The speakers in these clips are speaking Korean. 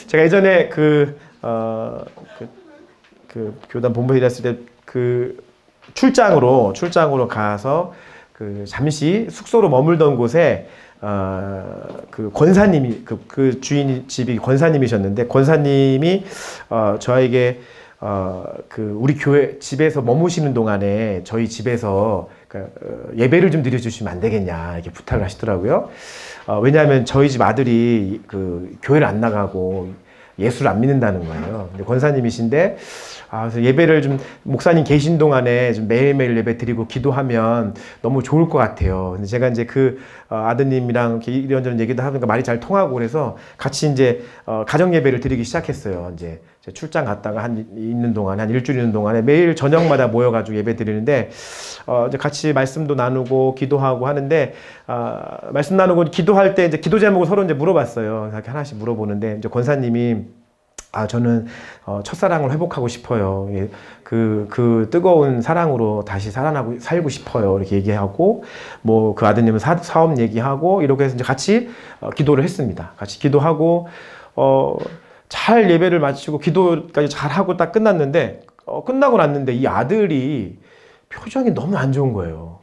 제가 예전에 교단 본부에 일했을 때 출장으로 가서 잠시 숙소로 머물던 곳에 그 권사님이 그 주인 집이 권사님이셨는데 권사님이 저에게 우리 교회 집에서 머무시는 동안에 저희 집에서 예배를 좀 드려주시면 안 되겠냐 이렇게 부탁을 하시더라고요. 왜냐하면 저희 집 아들이 교회를 안 나가고 예수를 안 믿는다는 거예요. 근데 권사님이신데 그래서 예배를 좀 목사님 계신 동안에 좀 매일매일 예배 드리고 기도하면 너무 좋을 것 같아요. 근데 제가 이제 아드님이랑 이런저런 얘기도 하니까 말이 잘 통하고 그래서 같이 이제 가정 예배를 드리기 시작했어요. 이제 출장 갔다가 있는 동안에 한 일주일 있는 동안에 매일 저녁마다 모여가지고 예배 드리는데 이제 같이 말씀도 나누고 기도하고 하는데 말씀 나누고 기도할 때 이제 기도 제목을 서로 이제 물어봤어요. 이렇게 하나씩 물어보는데 이제 권사님이 저는 첫사랑을 회복하고 싶어요. 그 뜨거운 사랑으로 다시 살고 싶어요. 이렇게 얘기하고 그 아드님은 사업 얘기하고 이렇게 해서 이제 같이 기도를 했습니다. 같이 기도하고 잘 예배를 마치고 기도까지 잘 하고 딱 끝났는데 끝나고 났는데 이 아들이 표정이 너무 안 좋은 거예요.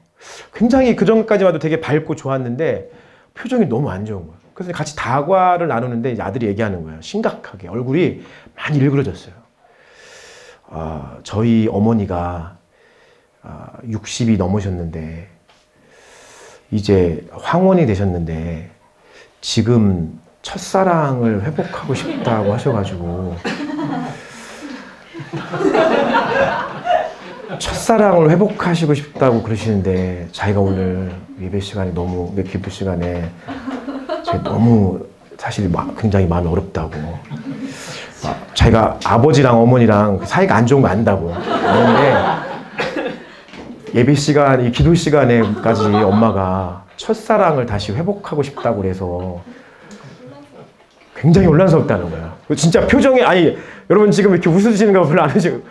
굉장히 그 전까지만 해도 되게 밝고 좋았는데 표정이 너무 안 좋은 거예요. 그래서 같이 다과를 나누는데 이제 아들이 얘기하는 거예요. 심각하게 얼굴이 많이 일그러졌어요. 저희 어머니가 60이 넘으셨는데 이제 황혼이 되셨는데 지금 첫사랑을 회복하고 싶다고 하셔가지고 첫사랑을 회복하시고 싶다고 그러시는데 자기가 오늘 예배 시간에 기도 시간에 너무 사실 굉장히 마음이 어렵다고 자기가 아버지랑 어머니랑 사이가 안 좋은 거 안다고 그런데 예배 시간, 기도 시간에까지 엄마가 첫사랑을 다시 회복하고 싶다고 그래서 굉장히 혼란스럽다는 거야. 진짜 표정이 여러분 지금 이렇게 웃으시는 거 별로 안 하시고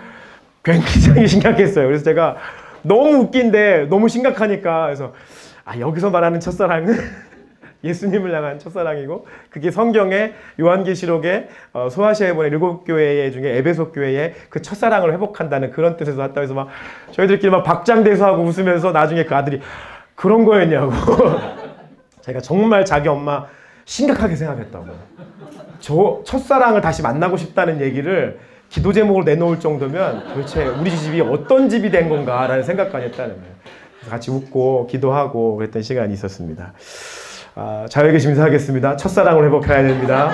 굉장히 심각했어요. 그래서 제가 너무 웃긴데 너무 심각하니까 그래서 여기서 말하는 첫사랑은 예수님을 향한 첫사랑이고 그게 성경의 요한계시록에 소아시아에 보낸 7교회 중에 에베소 교회의 그 첫사랑을 회복한다는 그런 뜻에서 왔다 해서 막 저희들끼리 막 박장대소하고 웃으면서 나중에 그 아들이 그런 거였냐고 제가 정말 자기 엄마 심각하게 생각했다고 저 첫사랑을 다시 만나고 싶다는 얘기를 기도 제목으로 내놓을 정도면 도대체 우리 집이 어떤 집이 된 건가 라는 생각까지 했다는 거예요. 그래서 같이 웃고 기도하고 그랬던 시간이 있었습니다. 자유에게 심사하겠습니다. 첫사랑을 회복해야 됩니다.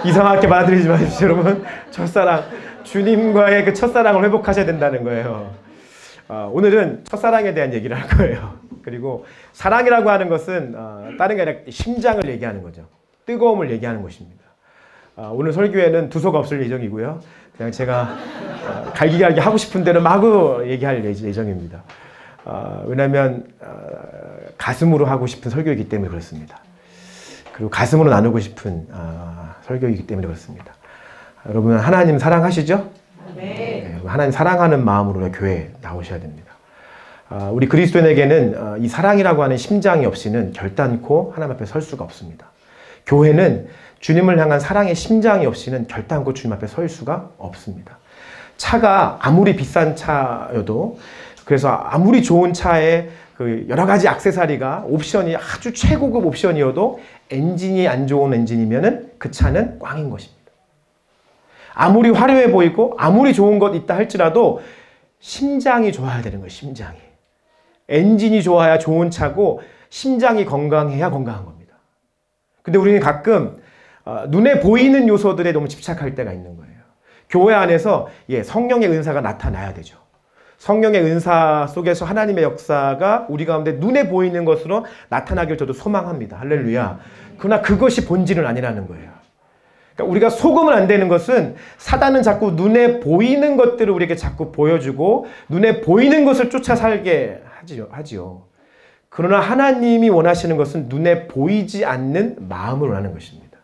이상하게 받아들이지 마십시오, 여러분. 첫사랑, 주님과의 그 첫사랑을 회복하셔야 된다는 거예요. 오늘은 첫사랑에 대한 얘기를 할 거예요. 그리고 사랑이라고 하는 것은 다른 게 아니라 심장을 얘기하는 거죠. 뜨거움을 얘기하는 것입니다. 오늘 설교에는 두서가 없을 예정이고요. 그냥 제가 갈기갈기 하고 싶은 대로 마구 얘기할 예정입니다. 왜냐하면 가슴으로 하고 싶은 설교이기 때문에 그렇습니다. 그리고 가슴으로 나누고 싶은 설교이기 때문에 그렇습니다. 여러분 하나님 사랑하시죠? 네. 하나님 사랑하는 마음으로 교회에 나오셔야 됩니다. 우리 그리스도인에게는 이 사랑이라고 하는 심장이 없이는 결단코 하나님 앞에 설 수가 없습니다. 교회는 주님을 향한 사랑의 심장이 없이는 결단코 주님 앞에 설 수가 없습니다. 차가 아무리 비싼 차여도 그래서 아무리 좋은 차에 여러 가지 액세서리가 옵션이 아주 최고급 옵션이어도 엔진이 안 좋은 엔진이면은 그 차는 꽝인 것입니다. 아무리 화려해 보이고 아무리 좋은 것 있다 할지라도 심장이 좋아야 되는 거예요. 심장이. 엔진이 좋아야 좋은 차고 심장이 건강해야 건강한 겁니다. 근데 우리는 가끔 눈에 보이는 요소들에 너무 집착할 때가 있는 거예요. 교회 안에서 성령의 은사가 나타나야 되죠. 성령의 은사 속에서 하나님의 역사가 우리 가운데 눈에 보이는 것으로 나타나길 저도 소망합니다. 할렐루야. 그러나 그것이 본질은 아니라는 거예요. 그러니까 우리가 속으면 안 되는 것은 사단은 자꾸 눈에 보이는 것들을 우리에게 자꾸 보여주고 눈에 보이는 것을 쫓아 살게 하지요. 그러나 하나님이 원하시는 것은 눈에 보이지 않는 마음을 원하는 것입니다.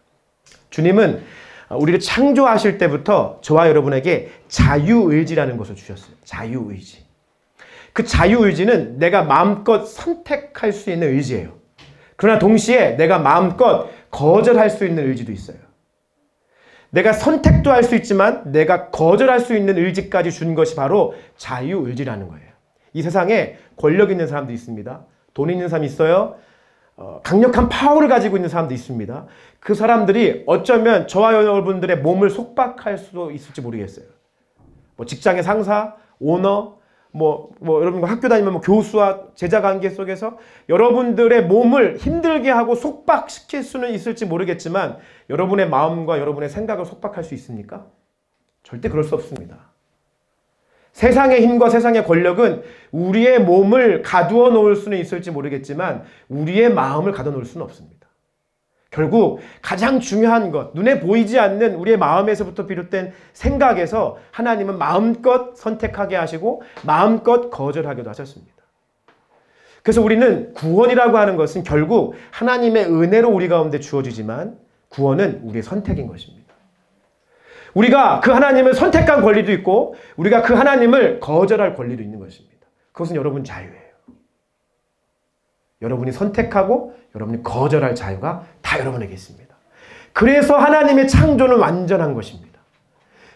주님은 우리를 창조하실 때부터 저와 여러분에게 자유의지라는 것을 주셨어요. 자유의지. 그 자유의지는 내가 마음껏 선택할 수 있는 의지예요. 그러나 동시에 내가 마음껏 거절할 수 있는 의지도 있어요. 내가 선택도 할 수 있지만 내가 거절할 수 있는 의지까지 준 것이 바로 자유의지라는 거예요. 이 세상에 권력 있는 사람도 있습니다. 돈 있는 사람이 있어요. 강력한 파워를 가지고 있는 사람도 있습니다. 그 사람들이 어쩌면 저와 여러분들의 몸을 속박할 수도 있을지 모르겠어요. 뭐 직장의 상사, 오너, 여러분과 학교 다니면 교수와 제자 관계 속에서 여러분들의 몸을 힘들게 하고 속박시킬 수는 있을지 모르겠지만 여러분의 마음과 여러분의 생각을 속박할 수 있습니까? 절대 그럴 수 없습니다. 세상의 힘과 세상의 권력은 우리의 몸을 가두어 놓을 수는 있을지 모르겠지만 우리의 마음을 가둬 놓을 수는 없습니다. 결국 가장 중요한 것, 눈에 보이지 않는 우리의 마음에서부터 비롯된 생각에서 하나님은 마음껏 선택하게 하시고 마음껏 거절하기도 하셨습니다. 그래서 우리는 구원이라고 하는 것은 결국 하나님의 은혜로 우리 가운데 주어지지만 구원은 우리의 선택인 것입니다. 우리가 그 하나님을 선택한 권리도 있고 우리가 그 하나님을 거절할 권리도 있는 것입니다. 그것은 여러분 자유예요. 여러분이 선택하고 여러분이 거절할 자유가 다 여러분에게 있습니다. 그래서 하나님의 창조는 완전한 것입니다.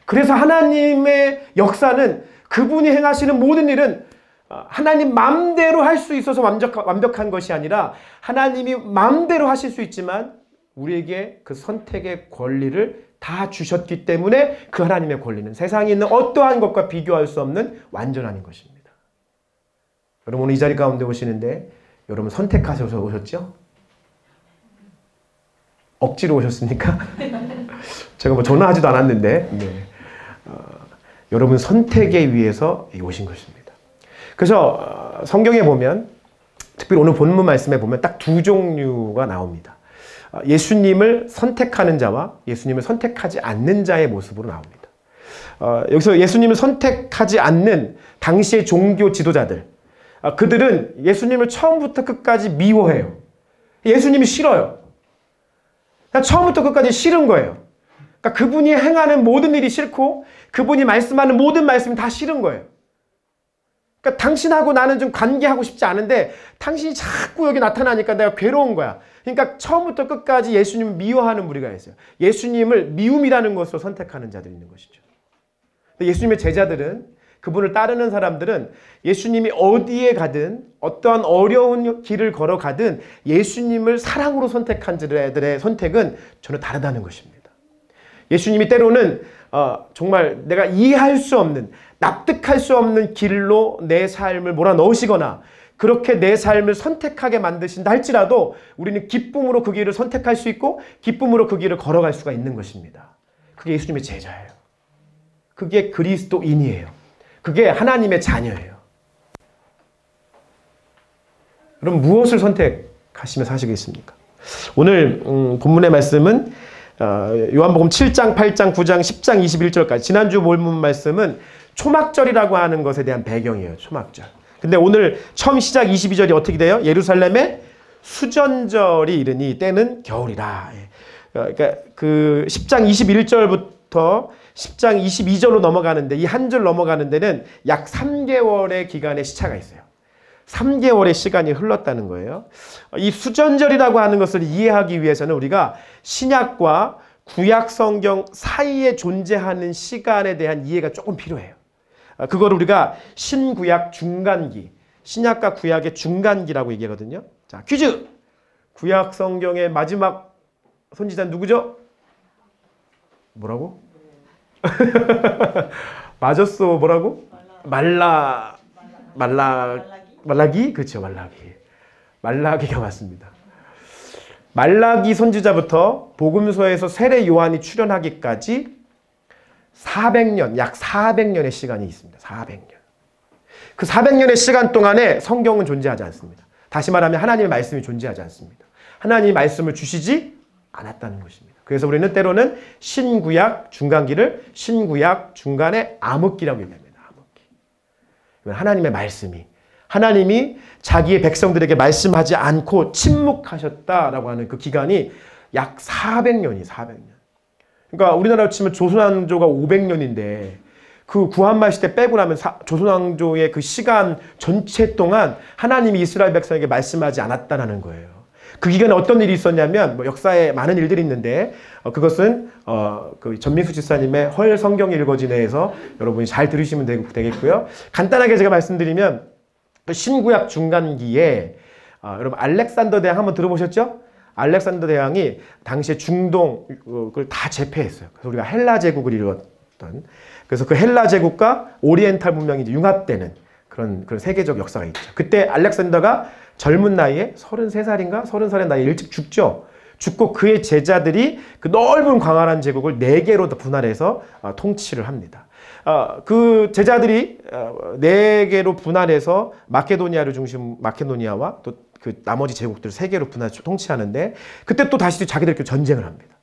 그래서 하나님의 역사는 그분이 행하시는 모든 일은 하나님 마음대로 할 수 있어서 완벽한 것이 아니라 하나님이 마음대로 하실 수 있지만 우리에게 그 선택의 권리를 다 주셨기 때문에 그 하나님의 권리는 세상에 있는 어떠한 것과 비교할 수 없는 완전한 것입니다. 여러분 오늘 이 자리 가운데 오시는데 여러분 선택하셔서 오셨죠? 억지로 오셨습니까? 제가 전화하지도 않았는데 여러분 선택에 위해서 오신 것입니다. 그래서 성경에 보면 특별히 오늘 본문 말씀에 보면 딱 두 종류가 나옵니다. 예수님을 선택하는 자와 예수님을 선택하지 않는 자의 모습으로 나옵니다. 여기서 예수님을 선택하지 않는 당시의 종교 지도자들, 그들은 예수님을 처음부터 끝까지 미워해요. 예수님이 싫어요. 처음부터 끝까지 싫은 거예요. 그러니까 그분이 행하는 모든 일이 싫고 그분이 말씀하는 모든 말씀이 다 싫은 거예요. 그러니까 당신하고 나는 좀 관계하고 싶지 않은데 당신이 자꾸 여기 나타나니까 내가 괴로운 거야. 그러니까 처음부터 끝까지 예수님을 미워하는 무리가 있어요. 예수님을 미움이라는 것으로 선택하는 자들이 있는 것이죠. 예수님의 제자들은, 그분을 따르는 사람들은 예수님이 어디에 가든 어떠한 어려운 길을 걸어가든 예수님을 사랑으로 선택한 자들의 선택은 전혀 다르다는 것입니다. 예수님이 때로는 정말 내가 이해할 수 없는, 납득할 수 없는 길로 내 삶을 몰아넣으시거나 그렇게 내 삶을 선택하게 만드신다 할지라도 우리는 기쁨으로 그 길을 선택할 수 있고 기쁨으로 그 길을 걸어갈 수가 있는 것입니다. 그게 예수님의 제자예요. 그게 그리스도인이에요. 그게 하나님의 자녀예요. 그럼 무엇을 선택하시며 사시겠습니까? 오늘 본문의 말씀은 요한복음 7장, 8장, 9장, 10장, 21절까지 지난주 본문 말씀은 초막절이라고 하는 것에 대한 배경이에요. 초막절. 근데 오늘 처음 시작 22절이 어떻게 돼요? 예루살렘에 수전절이 이르니 때는 겨울이라. 그러니까 그 10장 21절부터 10장 22절로 넘어가는데 이 한 절 넘어가는 데는 약 3개월의 기간의 시차가 있어요. 3개월의 시간이 흘렀다는 거예요. 이 수전절이라고 하는 것을 이해하기 위해서는 우리가 신약과 구약 성경 사이에 존재하는 시간에 대한 이해가 조금 필요해요. 그걸 우리가 신구약 중간기, 신약과 구약의 중간기라고 얘기하거든요. 자, 퀴즈! 구약 성경의 마지막 선지자는 누구죠? 뭐라고? 맞았어. 뭐라고? 말라기? 그렇죠. 말라기가 맞습니다. 말라기 선지자부터 복음서에서 세례 요한이 출현하기까지 400년, 약 400년의 시간이 있습니다. 400년. 그 400년의 시간 동안에 성경은 존재하지 않습니다. 다시 말하면 하나님의 말씀이 존재하지 않습니다. 하나님의 말씀을 주시지 않았다는 것입니다. 그래서 우리는 때로는 신구약 중간기를 신구약 중간의 암흑기라고 얘기합니다. 암흑기. 하나님의 말씀이, 하나님이 자기의 백성들에게 말씀하지 않고 침묵하셨다라고 하는 그 기간이 약 400년이 400년. 그러니까 우리나라로 치면 조선왕조가 500년인데 그 구한말 시대 빼고 나면 조선왕조의 그 시간 전체 동안 하나님이 이스라엘 백성에게 말씀하지 않았다는 거예요. 그 기간에 어떤 일이 있었냐면 뭐 역사에 많은 일들이 있는데 그것은 그 전민수 집사님의 헐 성경이 읽어지네에서 여러분이 잘 들으시면 되겠고요. 간단하게 제가 말씀드리면 그 신구약 중간기에 여러분 알렉산더 대왕 한번 들어보셨죠? 알렉산더 대왕이 당시에 중동을 다 제패했어요. 그래서 우리가 헬라 제국을 이루었던, 그래서 그 헬라 제국과 오리엔탈 문명이 이제 융합되는 그런 세계적 역사가 있죠. 그때 알렉산더가 젊은 나이에 33살인가 30살의 나이에 일찍 죽죠. 죽고 그의 제자들이 그 넓은 광활한 제국을 4개로 분할해서 통치를 합니다. 그 제자들이 4개로 분할해서 마케도니아와 또 그 나머지 제국들을 3개로 분할해서 통치하는데, 그때 또 다시 자기들끼리 전쟁을 합니다.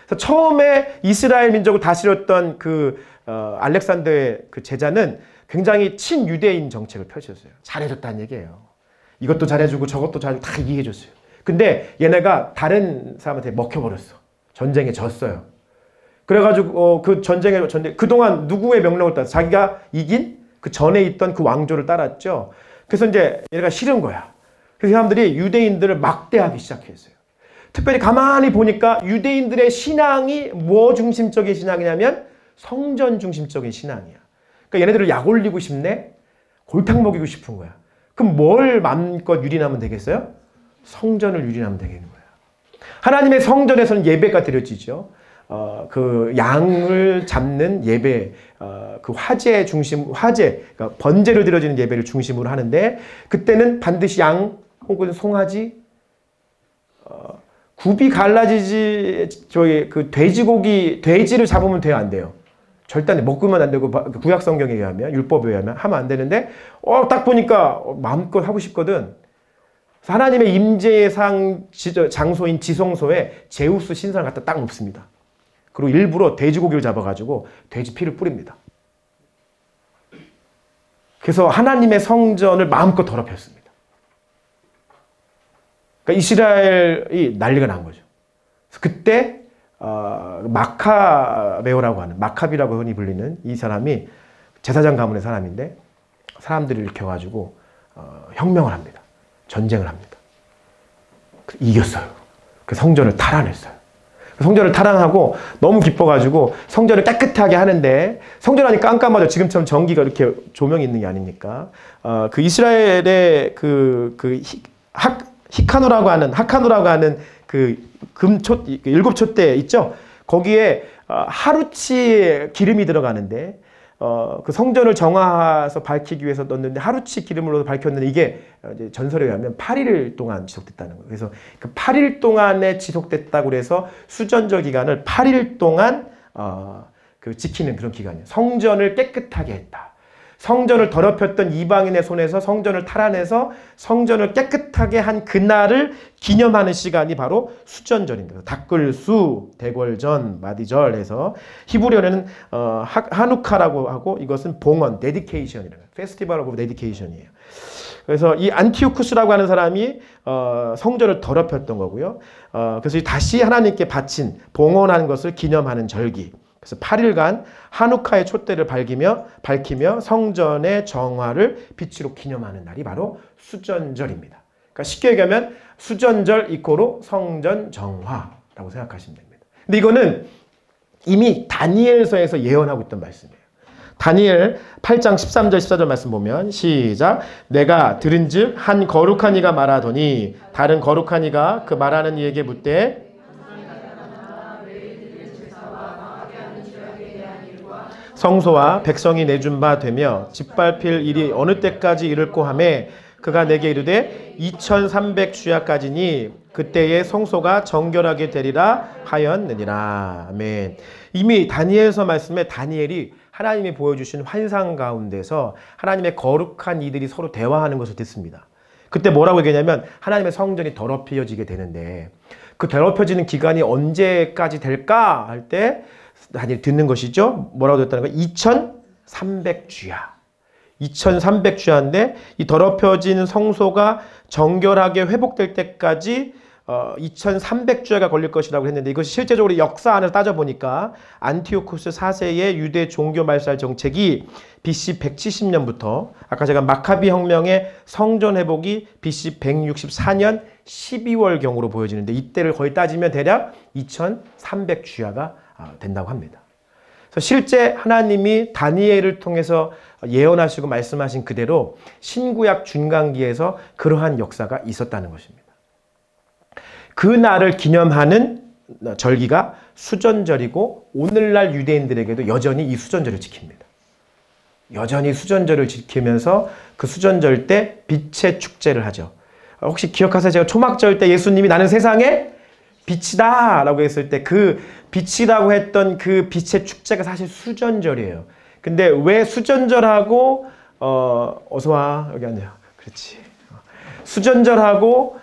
그래서 처음에 이스라엘 민족을 다스렸던 그 알렉산더의 그 제자는 굉장히 친유대인 정책을 펼쳤어요. 잘해줬다는 얘기예요. 이것도 잘해주고 저것도 잘해주고 다 이해해줬어요. 근데 얘네가 다른 사람한테 먹혀버렸어. 전쟁에 졌어요. 그래가지고 그 전쟁 그동안 누구의 명령을 따라 자기가 이긴 그 전에 있던 그 왕조를 따랐죠. 그래서 이제 얘네가 싫은 거야. 그래서 사람들이 유대인들을 막대하기 시작했어요. 특별히 가만히 보니까 유대인들의 신앙이 뭐 중심적인 신앙이냐면 성전 중심적인 신앙이야. 그러니까 얘네들을 약 올리고 싶네? 골탕 먹이고 싶은 거야. 그럼 뭘 마음껏 유린하면 되겠어요? 성전을 유린하면 되겠는 거야. 하나님의 성전에서는 예배가 드려지죠. 그 양을 잡는 예배, 그 화제, 그러니까 번제를 드려지는 예배를 중심으로 하는데, 그때는 반드시 양 혹은 송아지, 굽이 갈라지지, 그 돼지를 잡으면 돼요, 안 돼요? 절대 안 돼. 먹으면 안 되고, 구약 성경에 의하면, 율법에 의하면 하면 안 되는데, 딱 보니까 마음껏 하고 싶거든. 하나님의 임재의 장소인 지성소에 제우스 신상을 갖다 딱 놓습니다. 그리고 일부러 돼지고기를 잡아가지고 돼지 피를 뿌립니다. 그래서 하나님의 성전을 마음껏 더럽혔습니다. 그러니까 이스라엘이 난리가 난 거죠. 그때 마카베오라고 하는, 마카비라고 흔히 불리는 이 사람이 제사장 가문의 사람인데, 사람들을 일으켜가지고 혁명을 합니다. 전쟁을 합니다. 이겼어요. 그 성전을 탈환했어요. 성전을 탈환하고 너무 기뻐가지고 성전을 깨끗하게 하는데, 성전 안이 깜깜하죠. 지금처럼 전기가 이렇게 조명이 있는 게 아니니까. 그 이스라엘의 하카누라고 하는 그 일곱 촛대 있죠? 거기에 하루치 기름이 들어가는데, 그 성전을 정화해서 밝히기 위해서 넣었는데 하루치 기름으로 밝혔는데, 이게 이제 전설에 의하면 8일 동안 지속됐다는 거예요. 그래서 그 8일 동안에 지속됐다고 해서 수전절 기간을 8일 동안 지키는 그런 기간이에요. 성전을 깨끗하게 했다. 성전을 더럽혔던 이방인의 손에서 성전을 탈환해서 성전을 깨끗하게 한 그날을 기념하는 시간이 바로 수전절입니다. 닦을수, 대궐전, 마디절 해서 히브리어로는 하누카라고 하고, 이것은 봉헌, 데디케이션이라는 거예요. 페스티벌 오브 데디케이션이에요. 그래서 이 안티오쿠스라고 하는 사람이 성전을 더럽혔던 거고요. 그래서 다시 하나님께 바친 봉헌한 것을 기념하는 절기. 그래서 8일간 하누카의 촛대를 밝히며 성전의 정화를 빛으로 기념하는 날이 바로 수전절입니다. 그러니까 쉽게 얘기하면 수전절 이코로 성전 정화라고 생각하시면 됩니다. 근데 이거는 이미 다니엘서에서 예언하고 있던 말씀이에요. 다니엘 8장 13절 14절 말씀 보면, 시작. 내가 들은즉 한 거룩한 이가 말하더니 다른 거룩한 이가 그 말하는 이에게 묻되, 성소와 백성이 내준 바 되며 짓밟힐 일이 어느 때까지 이를꼬 하매, 그가 내게 이르되 2300주야까지니 그때의 성소가 정결하게 되리라 하였느니라. 아멘. 이미 다니엘서 말씀에 다니엘이 하나님이 보여주신 환상 가운데서 하나님의 거룩한 이들이 서로 대화하는 것을 듣습니다. 그때 뭐라고 얘기하냐면, 하나님의 성전이 더럽혀지게 되는데, 그 더럽혀지는 기간이 언제까지 될까 할 때 다니엘이 듣는 것이죠. 뭐라고 됐다는 거예요? 2300주야. 2300주야인데 이 더럽혀진 성소가 정결하게 회복될 때까지 2300주야가 걸릴 것이라고 했는데 이것이 실제적으로 역사 안을 따져보니까 안티오쿠스 4세의 유대 종교 말살 정책이 BC 170년부터 아까 제가 마카비 혁명의 성전 회복이 BC 164년 12월경으로 보여지는데 이때를 거의 따지면 대략 2300주야가 된다고 합니다. 그래서 실제 하나님이 다니엘을 통해서 예언하시고 말씀하신 그대로 신구약 중간기에서 그러한 역사가 있었다는 것입니다. 그 날을 기념하는 절기가 수전절이고 오늘날 유대인들에게도 여전히 이 수전절을 지킵니다. 여전히 수전절을 지키면서 그 수전절 때 빛의 축제를 하죠. 혹시 기억하세요? 제가 초막절 때 예수님이 나는 세상의 빛이다 라고 했을 때 그 빛이라고 했던 그 빛의 축제가 사실 수전절이에요. 근데 왜 수전절하고 어서와 여기 앉아. 그렇지. 수전절하고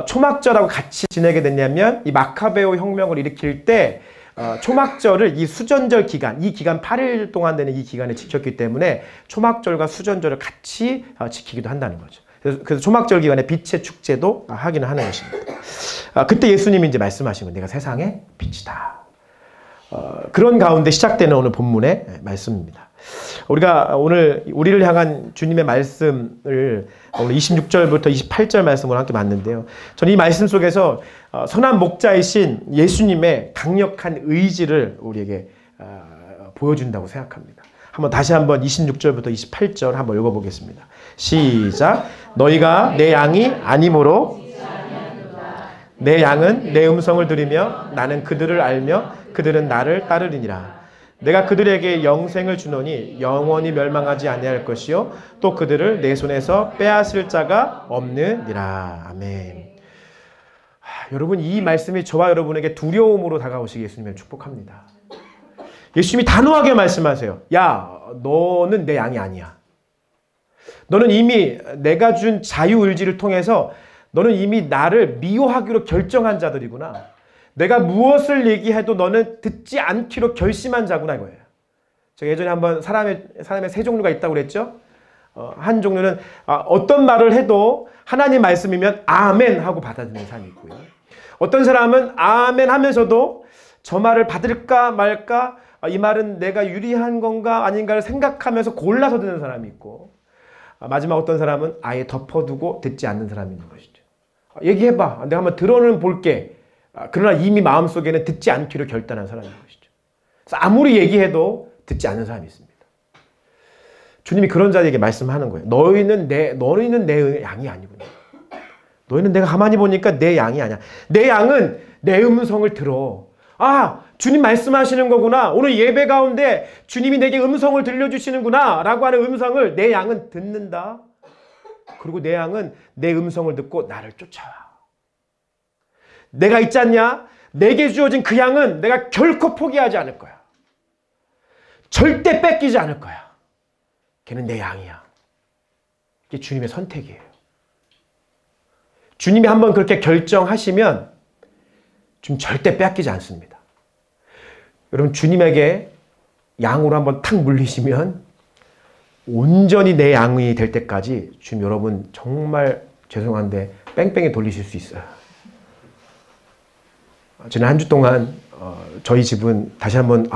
초막절하고 같이 지내게 됐냐면 이 마카베오 혁명을 일으킬 때 초막절을 이 수전절 기간, 이 기간 8일 동안 되는 이 기간에 지켰기 때문에 초막절과 수전절을 같이 지키기도 한다는 거죠. 그래서 초막절 기간에 빛의 축제도 하기는 하는 것입니다. 그때 예수님이 이제 말씀하신 건 내가 세상의 빛이다. 그런 가운데 시작되는 오늘 본문의 말씀입니다. 우리가 오늘 우리를 향한 주님의 말씀을 오늘 26절부터 28절 말씀을 함께 봤는데요. 저는 이 말씀 속에서 선한 목자이신 예수님의 강력한 의지를 우리에게 보여준다고 생각합니다. 다시 한번 26절부터 28절 한번 읽어보겠습니다. 시작. 너희가 내 양이 아니므로 내 양은 내 음성을 들으며 나는 그들을 알며 그들은 나를 따르리니라. 내가 그들에게 영생을 주노니 영원히 멸망하지 아니할 것이요 또 그들을 내 손에서 빼앗을 자가 없느니라. 아멘. 여러분 이 말씀이 저와 여러분에게 두려움으로 다가오시기 예수님을 축복합니다. 예수님이 단호하게 말씀하세요. 야, 너는 내 양이 아니야. 너는 이미 내가 준 자유의지를 통해서 너는 이미 나를 미워하기로 결정한 자들이구나. 내가 무엇을 얘기해도 너는 듣지 않기로 결심한 자구나 이거예요. 제가 예전에 한번 사람의 세 종류가 있다고 그랬죠. 한 종류는 어떤 말을 해도 하나님 말씀이면 아멘 하고 받아들이는 사람이 있고요. 어떤 사람은 아멘 하면서도 저 말을 받을까 말까 이 말은 내가 유리한 건가 아닌가를 생각하면서 골라서 듣는 사람이 있고 마지막 어떤 사람은 아예 덮어두고 듣지 않는 사람이 있는 것이죠. 얘기해봐. 내가 한번 들어는 볼게. 그러나 이미 마음속에는 듣지 않기로 결단한 사람인 것이죠. 그래서 아무리 얘기해도 듣지 않는 사람이 있습니다. 주님이 그런 자에게 말씀하는 거예요. 너희는 내 양이 아니구나. 너희는 내가 가만히 보니까 내 양이 아니야. 내 양은 내 음성을 들어. 주님 말씀하시는 거구나. 오늘 예배 가운데 주님이 내게 음성을 들려주시는구나 라고 하는 음성을 내 양은 듣는다. 그리고 내 양은 내 음성을 듣고 나를 쫓아와. 내가 있지 않냐? 내게 주어진 그 양은 내가 결코 포기하지 않을 거야. 절대 뺏기지 않을 거야. 걔는 내 양이야. 이게 주님의 선택이에요. 주님이 한번 그렇게 결정하시면 좀 절대 빼앗기지 않습니다. 여러분 주님에게 양으로 한번 탁 물리시면 온전히 내 양이 될 때까지 주님 여러분 정말 죄송한데 뺑뺑이 돌리실 수 있어요. 지난 한 주 동안 저희 집은 다시 한번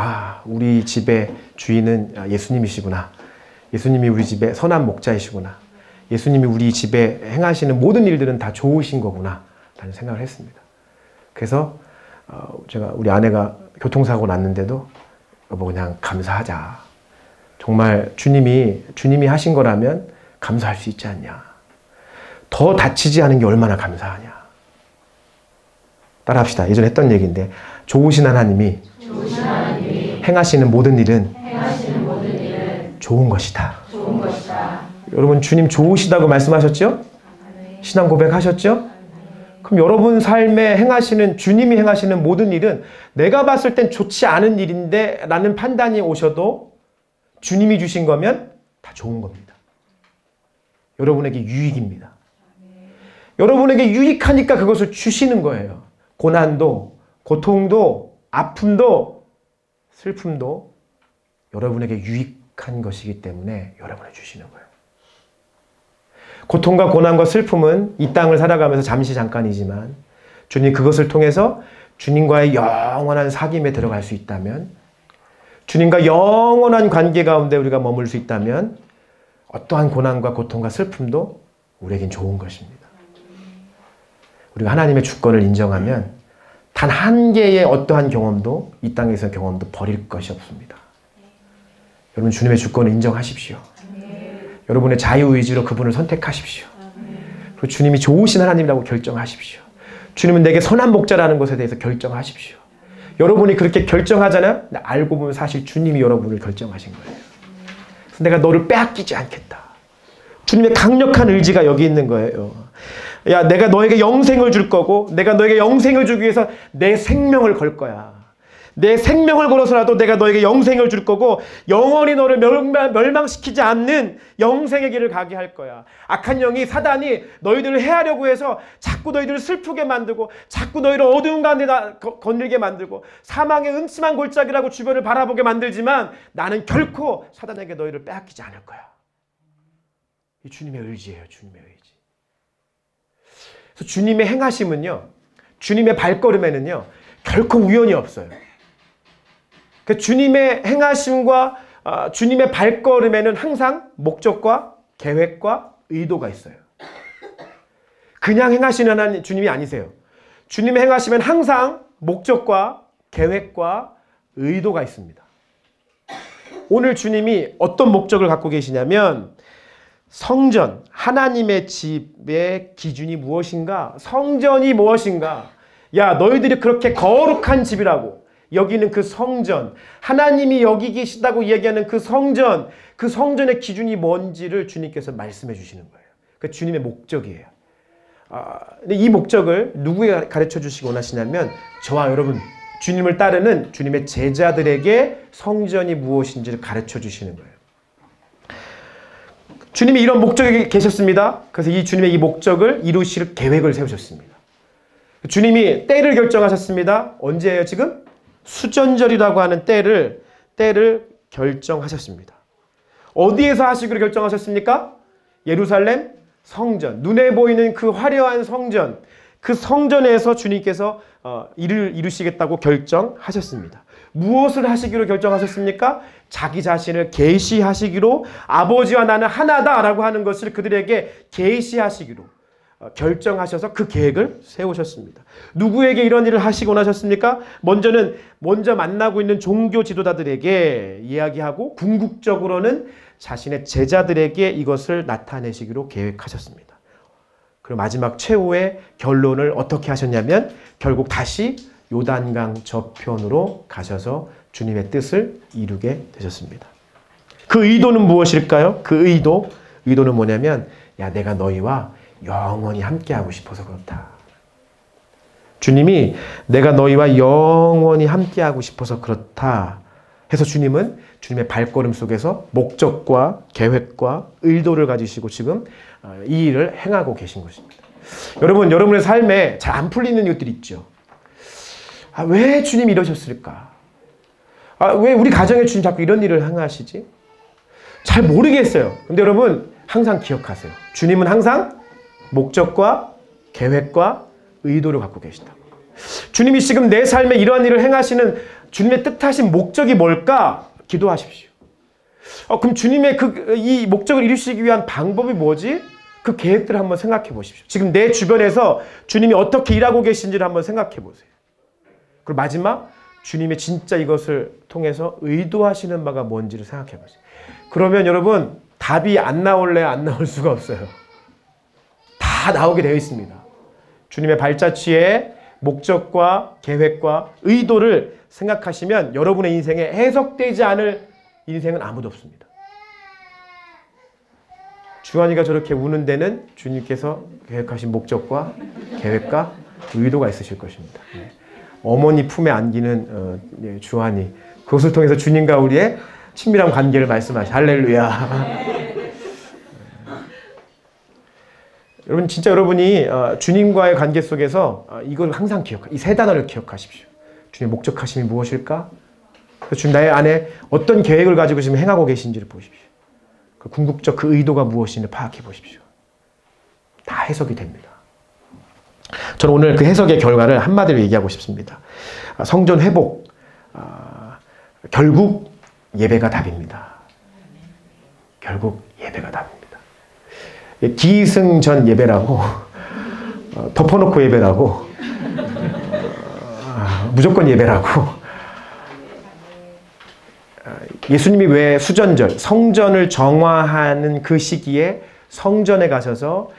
우리 집의 주인은 예수님이시구나. 예수님이 우리 집의 선한 목자이시구나. 예수님이 우리 집에 행하시는 모든 일들은 다 좋으신 거구나 라는 생각을 했습니다. 그래서 제가 우리 아내가 교통사고 났는데도 여보 그냥 감사하자. 정말 주님이 하신 거라면 감사할 수 있지 않냐. 더 다치지 않은 게 얼마나 감사하냐. 따라합시다. 예전에 했던 얘기인데 좋으신 하나님이 행하시는 모든 일은 좋은 것이다. 여러분 주님 좋으시다고 말씀하셨죠? 신앙 고백하셨죠? 그럼 여러분 삶에 주님이 행하시는 모든 일은 내가 봤을 땐 좋지 않은 일인데 라는 판단이 오셔도 주님이 주신 거면 다 좋은 겁니다. 여러분에게 유익입니다. 여러분에게 유익하니까 그것을 주시는 거예요. 고난도, 고통도, 아픔도, 슬픔도 여러분에게 유익한 것이기 때문에 여러분에게 주시는 거예요. 고통과 고난과 슬픔은 이 땅을 살아가면서 잠깐이지만 주님 그것을 통해서 주님과의 영원한 사귐에 들어갈 수 있다면, 주님과 영원한 관계 가운데 우리가 머물 수 있다면 어떠한 고난과 고통과 슬픔도 우리에겐 좋은 것입니다. 우리가 하나님의 주권을 인정하면 단 한 개의 어떠한 경험도, 이 땅에서 경험도 버릴 것이 없습니다. 여러분 주님의 주권을 인정하십시오. 여러분의 자유의지로 그분을 선택하십시오. 그리고 주님이 좋으신 하나님이라고 결정하십시오. 주님은 내게 선한 목자라는 것에 대해서 결정하십시오. 여러분이 그렇게 결정하잖아요. 알고 보면 사실 주님이 여러분을 결정하신 거예요. 그래서 내가 너를 빼앗기지 않겠다. 주님의 강력한 의지가 여기 있는 거예요. 야, 내가 너에게 영생을 줄 거고, 내가 너에게 영생을 주기 위해서 내 생명을 걸 거야. 내 생명을 걸어서라도 내가 너에게 영생을 줄 거고, 영원히 너를 멸망시키지 않는 영생의 길을 가게 할 거야. 악한 영이, 사단이 너희들을 해하려고 해서 자꾸 너희들을 슬프게 만들고, 자꾸 너희를 어두운 가운데 거닐게 만들고, 사망의 음침한 골짜기라고 주변을 바라보게 만들지만 나는 결코 사단에게 너희를 빼앗기지 않을 거야. 이 주님의 의지예요. 주님의 의지. 그래서 주님의 행하심은요, 주님의 발걸음에는요, 결코 우연이 없어요. 그 주님의 행하심과 주님의 발걸음에는 항상 목적과 계획과 의도가 있어요. 그냥 행하시는 하나님, 주님이 아니세요. 주님의 행하심엔 항상 목적과 계획과 의도가 있습니다. 오늘 주님이 어떤 목적을 갖고 계시냐면, 성전, 하나님의 집의 기준이 무엇인가? 성전이 무엇인가? 야, 너희들이 그렇게 거룩한 집이라고 여기는 그 성전, 하나님이 여기 계시다고 이야기하는 그 성전, 그 성전의 기준이 뭔지를 주님께서 말씀해 주시는 거예요. 그 주님의 목적이에요. 근데 이 목적을 누구에게 가르쳐 주시기 원하시냐면, 저와 여러분, 주님을 따르는 주님의 제자들에게 성전이 무엇인지를 가르쳐 주시는 거예요. 주님이 이런 목적이 계셨습니다. 그래서 이 주님의 이 목적을 이루실 계획을 세우셨습니다. 주님이 때를 결정하셨습니다. 언제예요 지금? 수전절이라고 하는 때를 결정하셨습니다. 어디에서 하시기로 결정하셨습니까? 예루살렘 성전, 눈에 보이는 그 화려한 성전, 그 성전에서 주님께서 이루시겠다고 결정하셨습니다. 무엇을 하시기로 결정하셨습니까? 자기 자신을 계시하시기로, 아버지와 나는 하나다라고 하는 것을 그들에게 계시하시기로 결정하셔서 그 계획을 세우셨습니다. 누구에게 이런 일을 하시곤 하셨습니까? 먼저 만나고 있는 종교 지도자들에게 이야기하고, 궁극적으로는 자신의 제자들에게 이것을 나타내시기로 계획하셨습니다. 그리고 마지막 최후의 결론을 어떻게 하셨냐면, 결국 다시 요단강 저편으로 가셔서 주님의 뜻을 이루게 되셨습니다. 그 의도는 무엇일까요? 그 의도는 뭐냐면, 야, 내가 너희와 영원히 함께하고 싶어서 그렇다. 주님이 내가 너희와 영원히 함께하고 싶어서 그렇다 해서 주님은 주님의 발걸음 속에서 목적과 계획과 의도를 가지시고 지금 이 일을 행하고 계신 것입니다. 여러분, 여러분의 삶에 잘 안 풀리는 일들이 있죠. 왜 주님이 이러셨을까? 왜 우리 가정에 주님 자꾸 이런 일을 행하시지? 잘 모르겠어요. 근데 여러분, 항상 기억하세요. 주님은 항상 목적과 계획과 의도를 갖고 계시다고. 주님이 지금 내 삶에 이러한 일을 행하시는 주님의 뜻하신 목적이 뭘까? 기도하십시오. 그럼 주님의 이 목적을 이루시기 위한 방법이 뭐지? 그 계획들을 한번 생각해 보십시오. 지금 내 주변에서 주님이 어떻게 일하고 계신지를 한번 생각해 보세요. 그리고 마지막, 주님의 진짜 이것을 통해서 의도하시는 바가 뭔지를 생각해 보세요. 그러면 여러분, 답이 안 나올래야 안 나올 수가 없어요. 다 나오게 되어 있습니다. 주님의 발자취에 목적과 계획과 의도를 생각하시면 여러분의 인생에 해석되지 않을 인생은 아무도 없습니다. 주한이가 저렇게 우는 데는 주님께서 계획하신 목적과 계획과 의도가 있으실 것입니다. 어머니 품에 안기는 주한이, 그것을 통해서 주님과 우리의 친밀한 관계를 말씀하시. 할렐루야. 여러분, 진짜 여러분이 주님과의 관계 속에서 이걸 항상 이 세 단어를 기억하십시오. 주님의 목적하심이 무엇일까? 주님 나의 안에 어떤 계획을 가지고 지금 행하고 계신지를 보십시오. 그 궁극적 그 의도가 무엇인지 파악해 보십시오. 다 해석이 됩니다. 저는 오늘 그 해석의 결과를 한마디로 얘기하고 싶습니다. 성전 회복, 결국 예배가 답입니다. 결국 예배가 답입니다. 기승전 예배라고, 덮어놓고 예배라고, 무조건 예배라고. 예수님이 왜 수전절, 성전을 정화하는 그 시기에 성전에 가셔서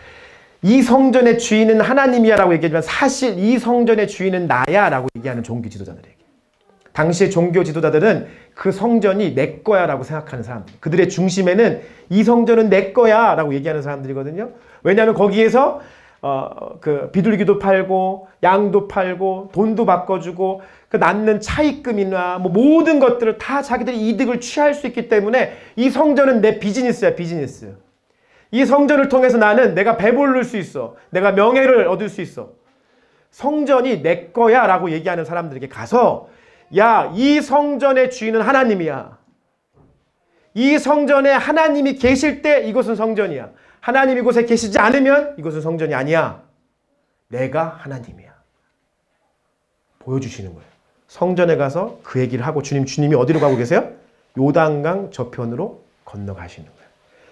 이 성전의 주인은 하나님이야 라고 얘기하지만 사실 이 성전의 주인은 나야 라고 얘기하는 종교 지도자들에게, 당시의 종교 지도자들은 그 성전이 내 거야 라고 생각하는 사람들, 그들의 중심에는 이 성전은 내 거야 라고 얘기하는 사람들이거든요. 왜냐하면 거기에서 그 비둘기도 팔고 양도 팔고 돈도 바꿔주고 그 낳는 차입금이나 뭐 모든 것들을 다 자기들이 이득을 취할 수 있기 때문에 이 성전은 내 비즈니스야, 비즈니스. 이 성전을 통해서 나는 내가 배부를 수 있어. 내가 명예를 얻을 수 있어. 성전이 내 거야 라고 얘기하는 사람들에게 가서, 야, 이 성전의 주인은 하나님이야. 이 성전에 하나님이 계실 때 이곳은 성전이야. 하나님 이곳에 계시지 않으면 이곳은 성전이 아니야. 내가 하나님이야. 보여주시는 거예요. 성전에 가서 그 얘기를 하고 주님이 어디로 가고 계세요? 요단강 저편으로 건너가시는 거예요.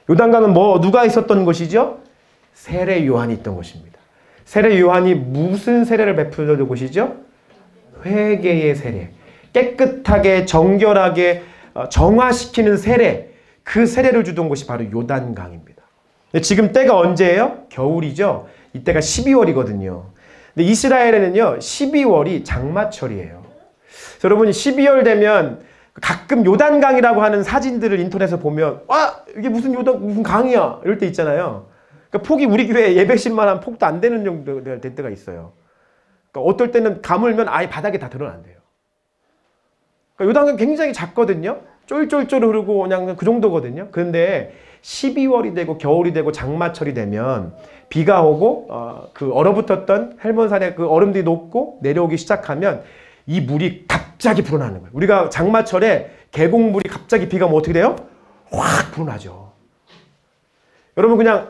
요단강은 누가 있었던 곳이죠? 세례 요한이 있던 곳입니다. 세례 요한이 무슨 세례를 베풀던 곳이죠? 회개의 세례. 깨끗하게 정결하게 정화시키는 세례. 그 세례를 주던 곳이 바로 요단강입니다. 지금 때가 언제예요? 겨울이죠. 이때가 12월이거든요. 근데 이스라엘에는요 12월이 장마철이에요. 여러분이 12월 되면 가끔 요단강이라고 하는 사진들을 인터넷에서 보면, 와, 이게 무슨 강이야 이럴 때 있잖아요. 그러니까 폭이 우리 교회 예배실만 한 폭도 안 되는 정도 될 때가 있어요. 그러니까 어떨 때는 가물면 아예 바닥에 다 드러난대요. 그러니까 요단강 굉장히 작거든요. 쫄쫄쫄 흐르고 그냥 그 정도거든요. 그런데 12월이 되고 겨울이 되고 장마철이 되면 비가 오고 그 얼어붙었던 헬몬산의 그 얼음들이 녹고 내려오기 시작하면 이 물이 갑자기 불어나는 거예요. 우리가 장마철에 계곡물이 갑자기 비가 오면 어떻게 돼요? 확 불어나죠. 여러분 그냥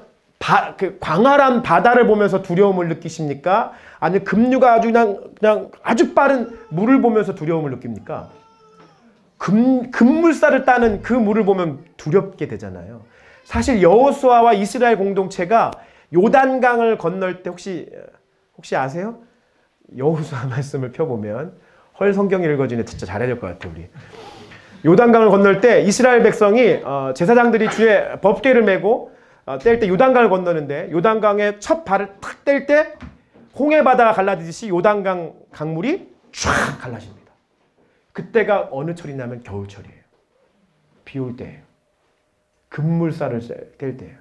그 광활한 바다를 보면서 두려움을 느끼십니까? 아니면 급류가 아주 그냥 아주 빠른 물을 보면서 두려움을 느낍니까? 급물살을 따는 그 물을 보면 두렵게 되잖아요. 사실 여호수아와 이스라엘 공동체가 요단강을 건널 때 혹시 아세요? 여호수아 말씀을 펴보면, 헐 성경 읽어주네 진짜 잘해야 될 것 같아 우리. 요단강을 건널 때 이스라엘 백성이 제사장들이 주에 법궤를 메고 뗄 때 요단강을 건너는데, 요단강에 첫 발을 탁 뗄 때 홍해 바다가 갈라지듯이 요단강 강물이 쫙 갈라집니다. 그때가 어느 철이냐면 겨울철이에요. 비 올 때예요. 급물살을 뗄 때예요.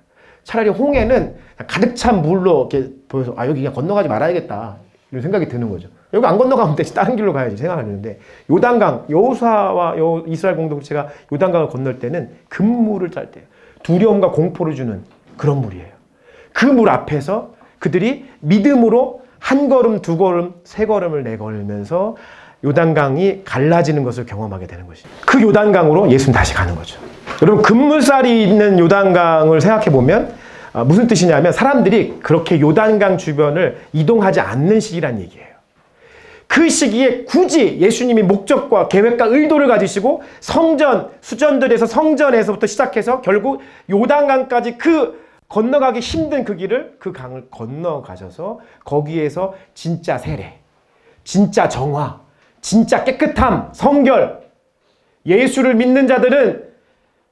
차라리 홍해는 가득 찬 물로 이렇게 보여서 여기 그냥 건너가지 말아야겠다 이런 생각이 드는 거죠. 여기 안 건너가면 되지, 다른 길로 가야지 생각하는데, 요단강, 여호수아와 이스라엘 공동체가 요단강을 건널 때는 급물을 짤 때예요. 두려움과 공포를 주는 그런 물이에요. 그 물 앞에서 그들이 믿음으로 한 걸음, 두 걸음, 세 걸음을 내걸면서 요단강이 갈라지는 것을 경험하게 되는 것입니다. 그 요단강으로 예수는 다시 가는 거죠. 여러분 급물살이 있는 요단강을 생각해 보면 무슨 뜻이냐면, 사람들이 그렇게 요단강 주변을 이동하지 않는 시기란 얘기예요. 그 시기에 굳이 예수님이 목적과 계획과 의도를 가지시고 수전들에서 성전에서부터 시작해서 결국 요단강까지 그 건너가기 힘든 그 길을, 그 강을 건너가셔서 거기에서 진짜 세례, 진짜 정화, 진짜 깨끗함, 성결, 예수를 믿는 자들은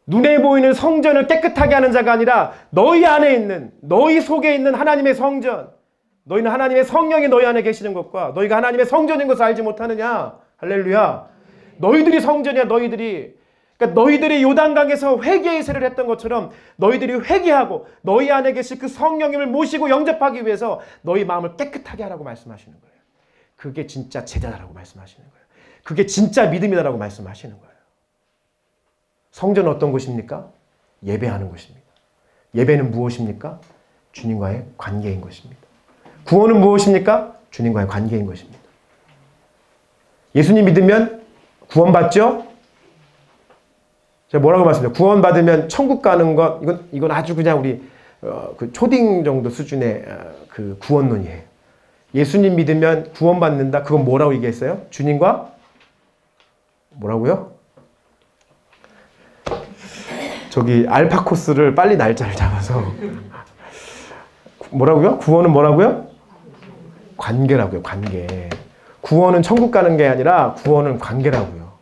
눈에 보이는 성전을 깨끗하게 하는 자가 아니라 너희 안에 있는, 너희 속에 있는 하나님의 성전, 너희는 하나님의 성령이 너희 안에 계시는 것과 너희가 하나님의 성전인 것을 알지 못하느냐. 할렐루야. 너희들이 성전이야, 너희들이. 그러니까 너희들이 요단강에서 회개의 세례를 했던 것처럼 너희들이 회개하고 너희 안에 계실 그 성령님을 모시고 영접하기 위해서 너희 마음을 깨끗하게 하라고 말씀하시는 거예요. 그게 진짜 제자라고 말씀하시는 거예요. 그게 진짜 믿음이다라고 말씀하시는 거예요. 성전은 어떤 곳입니까? 예배하는 곳입니다. 예배는 무엇입니까? 주님과의 관계인 것입니다. 구원은 무엇입니까? 주님과의 관계인 것입니다. 예수님 믿으면 구원받죠? 제가 뭐라고 말씀드려요? 구원받으면 천국 가는 것, 이건 아주 그냥 우리 그 초딩 정도 수준의 그 구원론이에요. 예수님 믿으면 구원받는다. 그건 뭐라고 얘기했어요? 주님과 뭐라고요? 저기 알파 코스를 빨리 날짜를 잡아서 뭐라고요? 구원은 뭐라고요? 관계라고요. 관계. 구원은 천국 가는 게 아니라 구원은 관계라고요.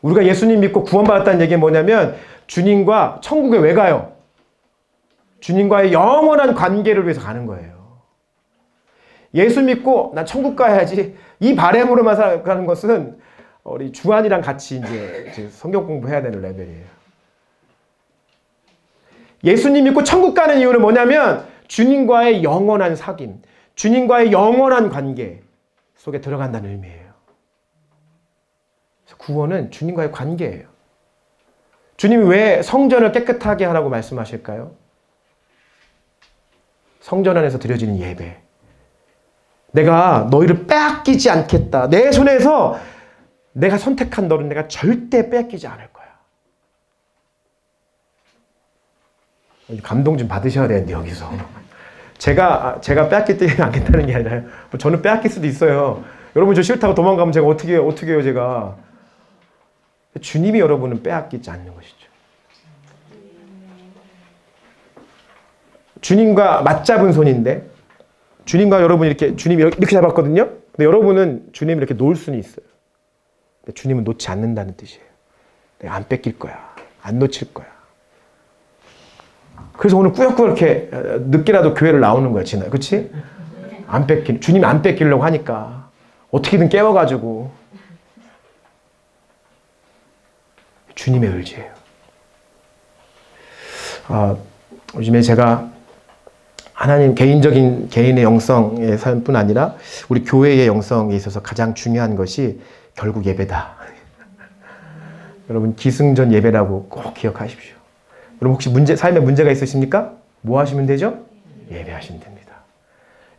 우리가 예수님 믿고 구원받았다는 얘기는 뭐냐면 주님과 천국에 왜 가요? 주님과의 영원한 관계를 위해서 가는 거예요. 예수 믿고 난 천국 가야지 이 바램으로만 살아가는 것은 우리 주한이랑 같이 이제 성경 공부해야 되는 레벨이에요. 예수님 믿고 천국 가는 이유는 뭐냐면 주님과의 영원한 사귐, 주님과의 영원한 관계 속에 들어간다는 의미예요. 그래서 구원은 주님과의 관계예요. 주님이 왜 성전을 깨끗하게 하라고 말씀하실까요? 성전 안에서 드려지는 예배. 내가 너희를 빼앗기지 않겠다. 내 손에서 내가 선택한 너를 내가 절대 빼앗기지 않을 거야. 감동 좀 받으셔야 되는데 여기서. 제가 빼앗기지 않겠다는 게 아니라요. 저는 빼앗길 수도 있어요. 여러분 저 싫다고 도망가면 제가 어떻게 해요 제가. 주님이 여러분은 빼앗기지 않는 것이죠. 주님과 맞잡은 손인데 주님과 여러분이 주님이 이렇게 잡았거든요. 근데 여러분은 주님이 이렇게 놓을 수는 있어요. 근데 주님은 놓지 않는다는 뜻이에요. 내가 안 뺏길 거야. 안 놓칠 거야. 그래서 오늘 꾸역꾸역 이렇게 늦게라도 교회를 나오는 거야, 진아. 그치? 주님이 안 뺏기려고 하니까. 어떻게든 깨워가지고. 주님의 의지예요. 요즘에 제가 하나님 개인의 영성의 삶뿐 아니라 우리 교회의 영성에 있어서 가장 중요한 것이 결국 예배다. 여러분 기승전 예배라고 꼭 기억하십시오. 여러분 혹시 삶에 문제가 있으십니까? 뭐 하시면 되죠? 예배하시면 됩니다.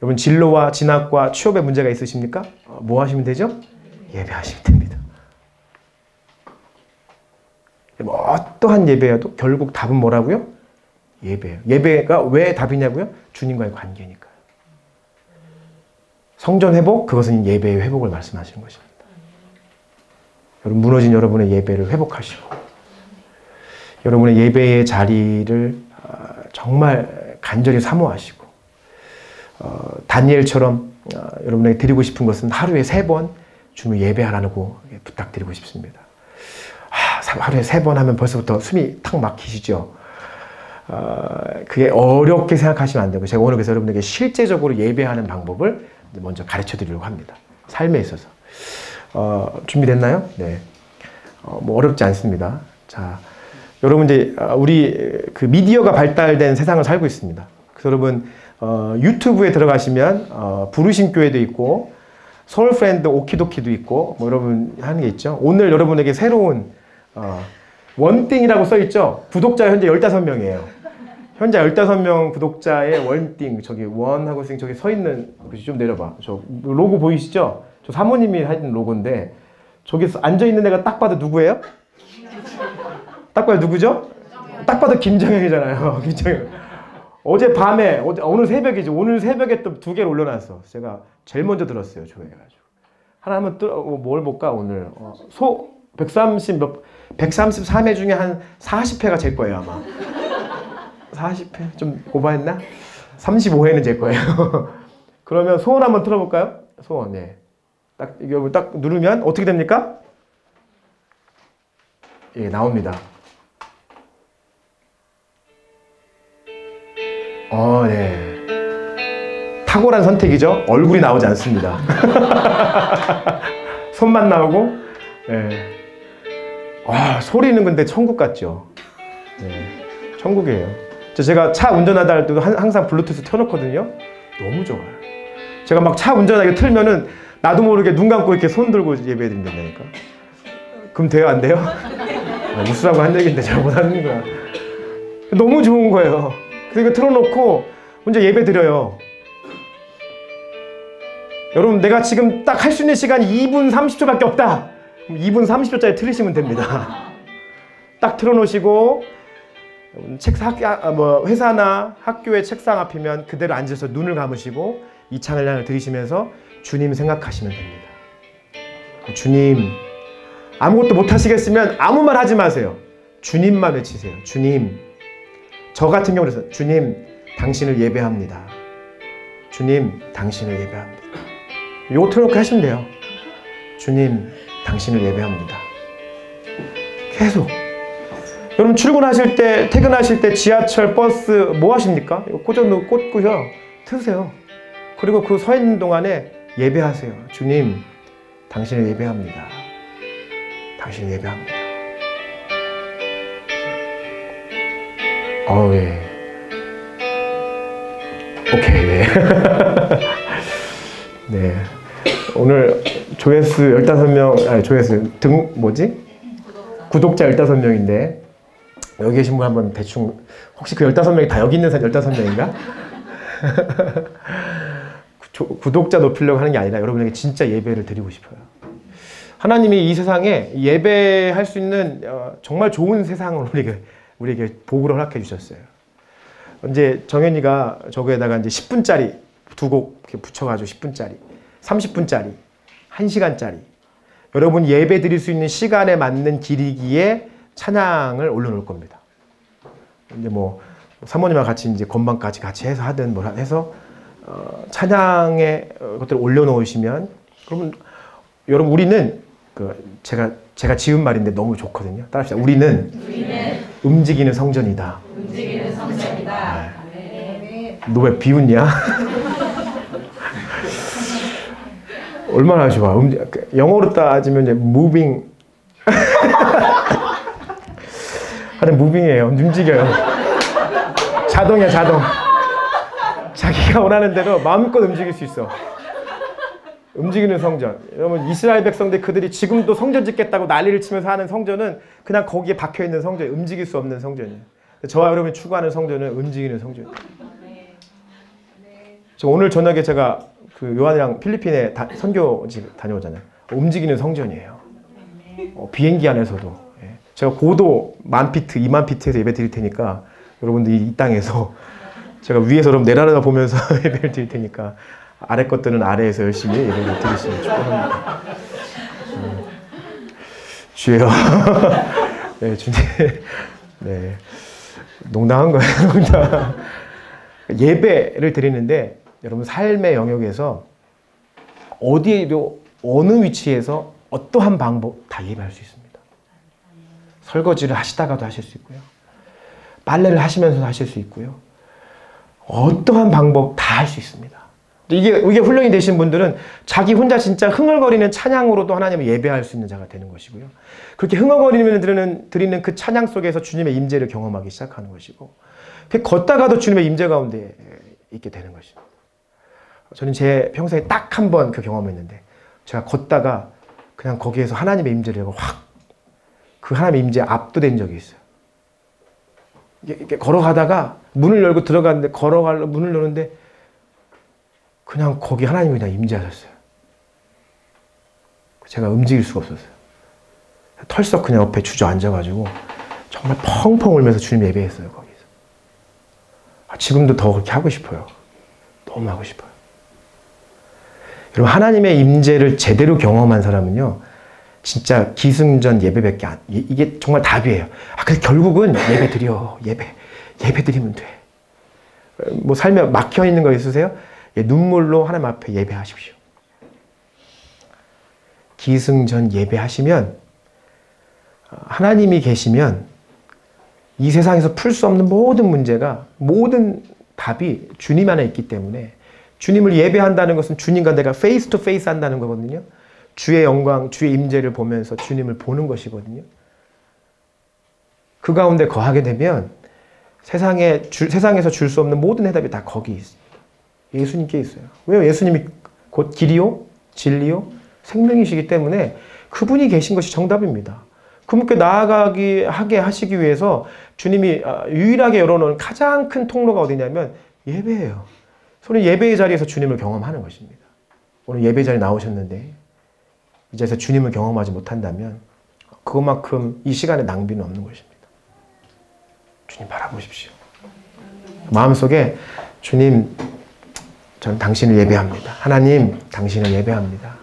여러분 진로와 진학과 취업에 문제가 있으십니까? 뭐 하시면 되죠? 예배하시면 됩니다. 어떠한 예배여도 결국 답은 뭐라고요? 예배예요. 예배가 왜 답이냐고요? 주님과의 관계니까요. 성전 회복, 그것은 예배의 회복을 말씀하시는 것입니다. 여러분 무너진 여러분의 예배를 회복하시고 여러분의 예배의 자리를 정말 간절히 사모하시고 다니엘처럼 여러분에게 드리고 싶은 것은 하루에 3번 주님을 예배하라고 부탁드리고 싶습니다. 하루에 3번 하면 벌써부터 숨이 탁 막히시죠? 그게 어렵게 생각하시면 안 되고 제가 오늘 그래서 여러분에게 실제적으로 예배하는 방법을 먼저 가르쳐 드리려고 합니다. 삶에 있어서. 준비됐나요? 네. 뭐 어렵지 않습니다. 자, 여러분 이제 우리 그 미디어가 발달된 세상을 살고 있습니다. 그래서 여러분 유튜브에 들어가시면 부르심 교회도 있고 서울 프렌드 오키도키도 있고 뭐 여러분 하는 게 있죠. 오늘 여러분에게 새로운 원띵이라고 써 있죠. 구독자 현재 15명이에요. 현재 15명 구독자의 원띵 저기 원하고 저기 서 있는 좀 내려봐. 저 로고 보이시죠? 저 사모님이 하신 로고인데 저기 앉아 있는 애가 딱 봐도 누구예요? 딱 봐도 누구죠? 딱 봐도 김정영이잖아요. 김정영. 오늘 새벽이죠. 오늘 새벽에 또 2개를 올려놨어. 제가 제일 먼저 들었어요. 조회해가지고. 하나 한번 뭘 볼까 오늘. 133회 중에 한 40회가 제 거예요 아마. 40회? 좀 오버했나? 35회는 제 거예요. 그러면 소원 한번 틀어볼까요? 소원. 네. 이거 딱 누르면 어떻게 됩니까? 예, 나옵니다. 네. 탁월한 선택이죠. 얼굴이 나오지 않습니다. 손만 나오고. 네. 소리는 근데 천국 같죠. 네. 천국이에요. 제가 차 운전하다 할 때도 항상 블루투스 켜놓거든요. 너무 좋아요. 제가 막 차 운전하게 틀면은 나도 모르게 눈 감고 이렇게 손 들고 예배 드린다니까. 그럼 돼요? 안 돼요? 웃으라고 한 얘기인데 잘 못하는 거야. 너무 좋은 거예요. 그래서 이거 틀어놓고 혼자 예배 드려요. 여러분 내가 지금 딱 할 수 있는 시간이 2분 30초밖에 없다. 2분 30초짜리 틀으시면 됩니다. 딱 틀어놓으시고 회사나 학교의 책상 앞이면 그대로 앉아서 눈을 감으시고 이 찬양을 들으시면서 주님 생각하시면 됩니다. 주님, 아무것도 못하시겠으면 아무 말 하지 마세요. 주님만 외치세요. 주님, 저 같은 경우는 주님, 당신을 예배합니다. 주님, 당신을 예배합니다. 이거 틀어놓고 하시면 돼요. 주님, 당신을 예배합니다. 계속. 여러분 출근하실 때, 퇴근하실 때 지하철, 버스 뭐 하십니까? 이거 꽂고요. 트세요. 그리고 그 서 있는 동안에 예배하세요. 주님, 당신을 예배합니다. 당신을 예배합니다. 예. 오케이. 네. 네. 오늘 조회수 15명, 아니 조회수 구독자 15명인데 여기 계신 분 한번 대충 혹시 그 15명이 다 여기 있는 사람 15명인가? 구독자 높이려고 하는 게 아니라 여러분에게 진짜 예배를 드리고 싶어요. 하나님이 이 세상에 예배할 수 있는 정말 좋은 세상을 우리에게 복으로 허락해 주셨어요. 이제 정현이가 저거에다가 이제 10분짜리 두 곡 붙여가지고 10분짜리, 30분짜리, 1시간짜리 여러분 예배 드릴 수 있는 시간에 맞는 길이기에 찬양을 올려놓을 겁니다. 이제 뭐 사모님과 같이 이제 건반까지 같이 해서 하든 뭘 해서 찬양의 것들을 올려놓으시면 그러면 여러분 우리는 제가 지은 말인데 너무 좋거든요. 따라합시다. 우리는 움직이는 성전이다. 움직이는 성전이다. 너 왜 비웃냐? 얼마나 좋아. 영어로 따지면 이제 moving. 하여튼 moving이에요. 움직여요. 자동이야, 자동. 자기가 원하는 대로 마음껏 움직일 수 있어. 움직이는 성전. 여러분 이스라엘 백성들 그들이 지금도 성전 짓겠다고 난리를 치면서 하는 성전은 그냥 거기에 박혀있는 성전이에요. 움직일 수 없는 성전이에요. 저와 여러분이 추구하는 성전은 움직이는 성전이에요. 오늘 저녁에 제가 그 요한이랑 필리핀에 선교집 다녀오잖아요. 움직이는 성전이에요. 비행기 안에서도. 제가 고도 10,000피트, 20,000피트에서 예배 드릴 테니까 여러분들 이 땅에서 제가 위에서 여러분 내려다 보면서 예배를 드릴 테니까 아래 것들은 아래에서 열심히 예배를 드리시면 축복합니다. 주여. 네, 주님. 네. 농담한 거예요, 농담. 예배를 드리는데 여러분 삶의 영역에서 어디에도 어느 위치에서 어떠한 방법 다 예배할 수 있습니다. 설거지를 하시다가도 하실 수 있고요. 빨래를 하시면서도 하실 수 있고요. 어떠한 방법 다 할 수 있습니다. 이게 훈련이 되신 분들은 자기 혼자 진짜 흥얼거리는 찬양으로도 하나님을 예배할 수 있는 자가 되는 것이고요. 그렇게 흥얼거리면 드리는 그 찬양 속에서 주님의 임재를 경험하기 시작하는 것이고 걷다가도 주님의 임재 가운데 있게 되는 것입니다. 저는 제 평생에 딱 한 번 그 경험을 했는데 제가 걷다가 그냥 거기에서 하나님의 임재를 확 그 하나님의 임재에 압도된 적이 있어요. 이렇게 걸어가다가 문을 열고 들어갔는데 문을 여는데 그냥 거기 하나님이 그냥 임재하셨어요. 제가 움직일 수가 없었어요. 털썩 그냥 옆에 주저앉아가지고 정말 펑펑 울면서 주님 예배했어요. 거기서. 지금도 더 그렇게 하고 싶어요. 너무 하고 싶어요. 여러분 하나님의 임재를 제대로 경험한 사람은요. 진짜 기승전 예배밖에 이게 정말 답이에요. 근데 결국은 예배 드려. 예배 드리면 돼. 뭐 삶에 막혀 있는 거 있으세요? 눈물로 하나님 앞에 예배하십시오. 기승전 예배하시면 하나님이 계시면 이 세상에서 풀 수 없는 모든 문제가 모든 답이 주님 안에 있기 때문에 주님을 예배한다는 것은 주님과 내가 페이스 투 페이스 한다는 거거든요. 주의 영광, 주의 임재를 보면서 주님을 보는 것이거든요. 그 가운데 거하게 되면 세상에서 줄 수 없는 모든 해답이 다 거기 있습니다. 예수님께 있어요. 왜요? 예수님이 곧 길이요, 진리요, 생명이시기 때문에 그분이 계신 것이 정답입니다. 그분께 나아가게 하시기 위해서 주님이 유일하게 열어놓은 가장 큰 통로가 어디냐면 예배예요. 소위 예배의 자리에서 주님을 경험하는 것입니다. 오늘 예배 자리에 나오셨는데 이 자리에서 주님을 경험하지 못한다면 그것만큼 이 시간에 낭비는 없는 것입니다. 주님 바라보십시오. 마음속에 주님 전 당신을 예배합니다. 하나님, 당신을 예배합니다.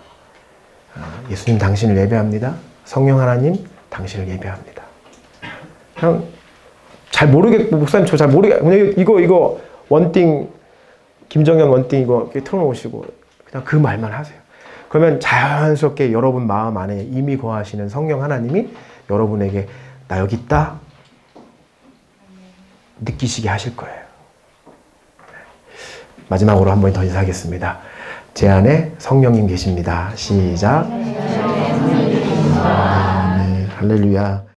예수님, 당신을 예배합니다. 성령 하나님, 당신을 예배합니다. 그냥 잘 모르겠고, 목사님 저 잘 모르겠, 이거 원띵, 김정현 원띵 이거 틀어놓으시고 그냥 그 말만 하세요. 그러면 자연스럽게 여러분 마음 안에 이미 거하시는 성령 하나님이 여러분에게 나 여기 있다 느끼시게 하실 거예요. 마지막으로 한 번 더 인사하겠습니다. 제 안에 성령님 계십니다. 시작. 네, 할렐루야.